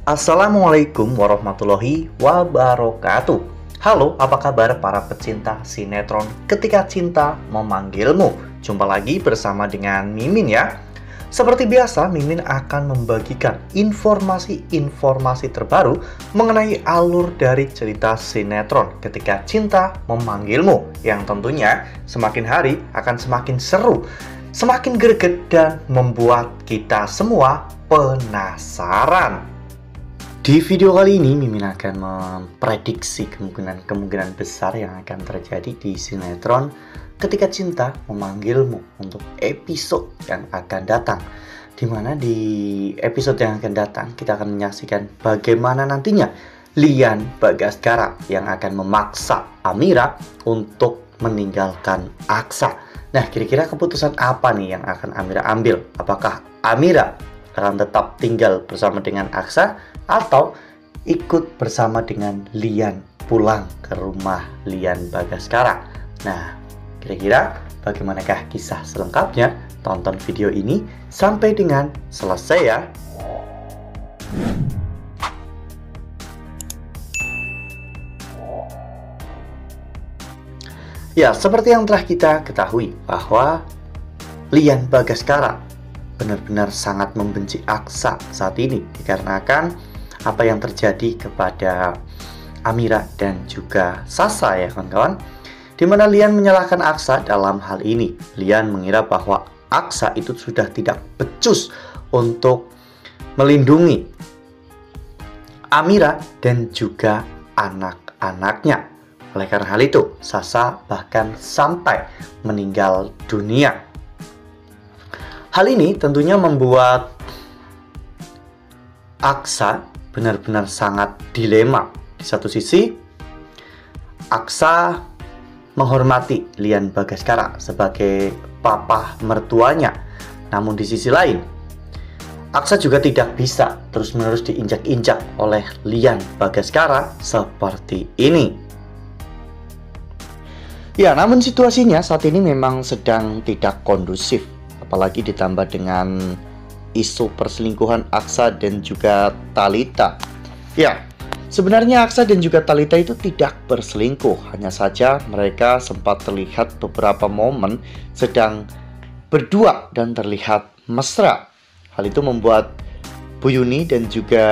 Assalamualaikum warahmatullahi wabarakatuh. Halo, apa kabar para pecinta sinetron Ketika Cinta Memanggilmu? Jumpa lagi bersama dengan Mimin ya. Seperti biasa, Mimin akan membagikan informasi-informasi terbaru mengenai alur dari cerita sinetron Ketika Cinta Memanggilmu, yang tentunya semakin hari akan semakin seru, semakin greget, dan membuat kita semua penasaran. Di video kali ini, Mimin akan memprediksi kemungkinan besar yang akan terjadi di sinetron Ketika Cinta Memanggilmu untuk episode yang akan datang. Dimana di episode yang akan datang, kita akan menyaksikan bagaimana nantinya Lian Bagaskara yang akan memaksa Amira untuk meninggalkan Aksa. Nah, kira-kira keputusan apa nih yang akan Amira ambil? Apakah Amira akan tetap tinggal bersama dengan Aksa atau ikut bersama dengan Lian pulang ke rumah Lian Bagaskara? Nah, kira-kira bagaimanakah kisah selengkapnya? Tonton video ini sampai dengan selesai ya. Ya, seperti yang telah kita ketahui bahwa Lian Bagaskara benar-benar sangat membenci Aksa saat ini dikarenakan apa yang terjadi kepada Amira dan juga Sasa ya kawan-kawan, di mana Lian menyalahkan Aksa dalam hal ini. Lian mengira bahwa Aksa itu sudah tidak becus untuk melindungi Amira dan juga anak-anaknya. Oleh karena hal itu, Sasa bahkan sampai meninggal dunia. Hal ini tentunya membuat Aksa benar-benar sangat dilema. Di satu sisi, Aksa menghormati Lian Bagaskara sebagai papa mertuanya. Namun di sisi lain, Aksa juga tidak bisa terus-menerus diinjak-injak oleh Lian Bagaskara seperti ini. Ya, namun situasinya saat ini memang sedang tidak kondusif. Apalagi ditambah dengan isu perselingkuhan Aksa dan juga Talita. Ya, sebenarnya Aksa dan juga Talita itu tidak berselingkuh. Hanya saja mereka sempat terlihat beberapa momen sedang berdua dan terlihat mesra. Hal itu membuat Bu Yuni dan juga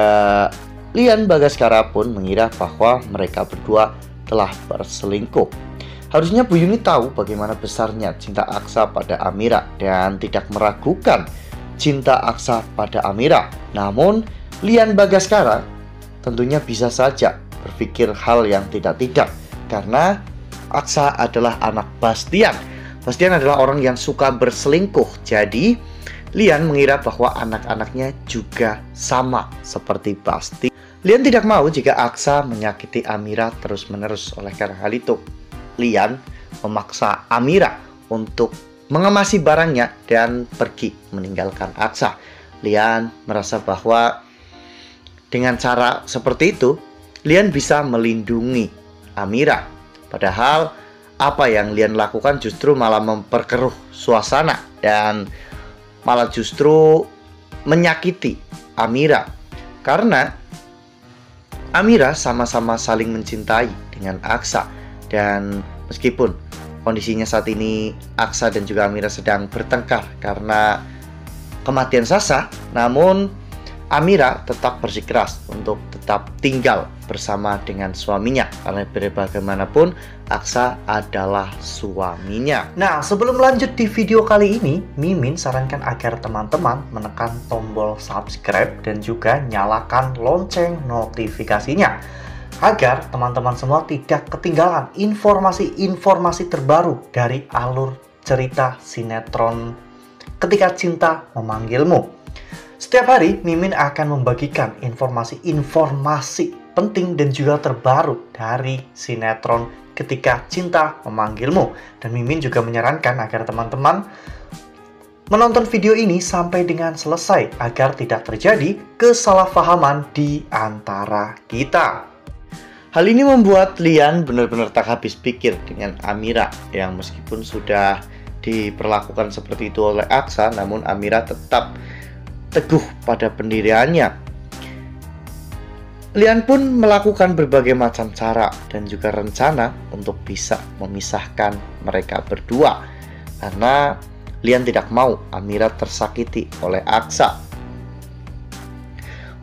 Lian Bagaskara pun mengira bahwa mereka berdua telah berselingkuh. Harusnya Bu Yuni tahu bagaimana besarnya cinta Aksa pada Amira dan tidak meragukan cinta Aksa pada Amira. Namun, Lian Bagaskara tentunya bisa saja berpikir hal yang tidak-tidak karena Aksa adalah anak Bastian. Bastian adalah orang yang suka berselingkuh. Jadi, Lian mengira bahwa anak-anaknya juga sama seperti Basti. Lian tidak mau jika Aksa menyakiti Amira terus-menerus. Oleh karena hal itu, Lian memaksa Amira untuk mengemasi barangnya dan pergi meninggalkan Aksa. Lian merasa bahwa dengan cara seperti itu, Lian bisa melindungi Amira. Padahal apa yang Lian lakukan justru malah memperkeruh suasana dan malah justru menyakiti Amira. Karena Amira sama-sama saling mencintai dengan Aksa. Dan meskipun kondisinya saat ini Aksa dan juga Amira sedang bertengkar karena kematian Sasa, namun Amira tetap bersikeras untuk tetap tinggal bersama dengan suaminya karena bagaimanapun Aksa adalah suaminya. Nah, sebelum lanjut di video kali ini, Mimin sarankan agar teman-teman menekan tombol subscribe dan juga nyalakan lonceng notifikasinya agar teman-teman semua tidak ketinggalan informasi-informasi terbaru dari alur cerita sinetron Ketika Cinta Memanggilmu. Setiap hari, Mimin akan membagikan informasi-informasi penting dan juga terbaru dari sinetron Ketika Cinta Memanggilmu. Dan Mimin juga menyarankan agar teman-teman menonton video ini sampai dengan selesai agar tidak terjadi kesalahpahaman di antara kita. Hal ini membuat Lian benar-benar tak habis pikir dengan Amira yang meskipun sudah diperlakukan seperti itu oleh Aksa, namun Amira tetap teguh pada pendiriannya. Lian pun melakukan berbagai macam cara dan juga rencana untuk bisa memisahkan mereka berdua, karena Lian tidak mau Amira tersakiti oleh Aksa.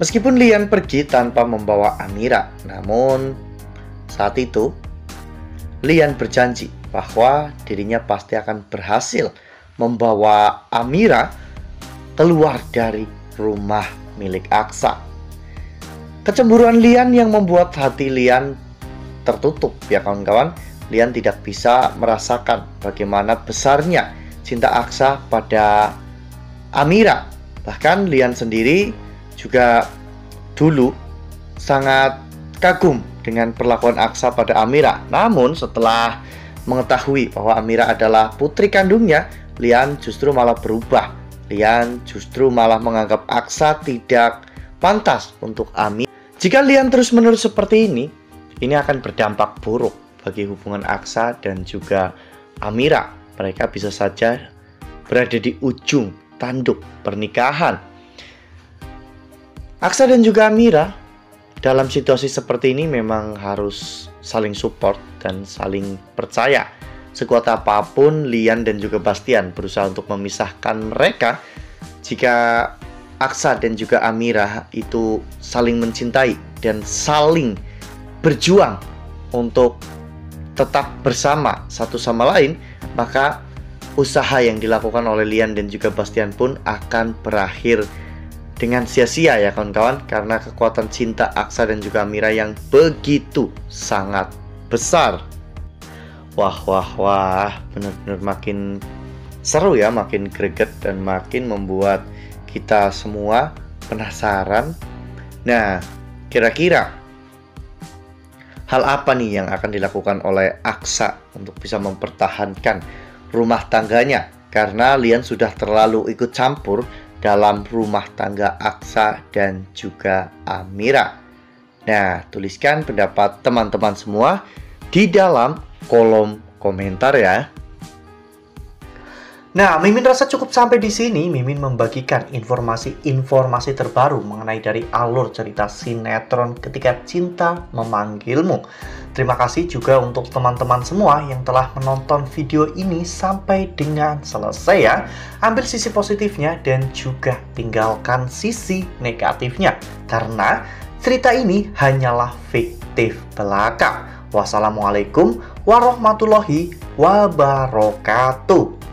Meskipun Lian pergi tanpa membawa Amira, namun saat itu Lian berjanji bahwa dirinya pasti akan berhasil membawa Amira keluar dari rumah milik Aksa. Kecemburuan Lian yang membuat hati Lian tertutup ya kawan-kawan. Lian tidak bisa merasakan bagaimana besarnya cinta Aksa pada Amira. Bahkan Lian sendiri juga dulu sangat kagum dengan perlakuan Aksa pada Amira. Namun setelah mengetahui bahwa Amira adalah putri kandungnya, Lian justru malah berubah. Lian justru malah menganggap Aksa tidak pantas untuk Amira. Jika Lian terus-menerus seperti ini akan berdampak buruk bagi hubungan Aksa dan juga Amira. Mereka bisa saja berada di ujung tanduk pernikahan. Aksa dan juga Amira dalam situasi seperti ini memang harus saling support dan saling percaya. Sekuat apapun Lian dan juga Bastian berusaha untuk memisahkan mereka, jika Aksa dan juga Amira itu saling mencintai dan saling berjuang untuk tetap bersama satu sama lain, maka usaha yang dilakukan oleh Lian dan juga Bastian pun akan berakhir dengan sia-sia ya kawan-kawan, karena kekuatan cinta Aksa dan juga Amira yang begitu sangat besar. Wah, benar-benar makin seru ya, makin greget dan makin membuat kita semua penasaran. Nah, kira-kira hal apa nih yang akan dilakukan oleh Aksa untuk bisa mempertahankan rumah tangganya? Karena Lian sudah terlalu ikut campur dalam rumah tangga Aksa dan juga Amira. Nah, tuliskan pendapat teman-teman semua di dalam kolom komentar ya. Nah, Mimin rasa cukup sampai di sini. Mimin membagikan informasi terbaru mengenai dari alur cerita sinetron Ketika Cinta Memanggilmu. Terima kasih juga untuk teman-teman semua yang telah menonton video ini sampai dengan selesai ya. Ambil sisi positifnya dan juga tinggalkan sisi negatifnya, karena cerita ini hanyalah fiktif belaka. Wassalamualaikum warahmatullahi wabarakatuh.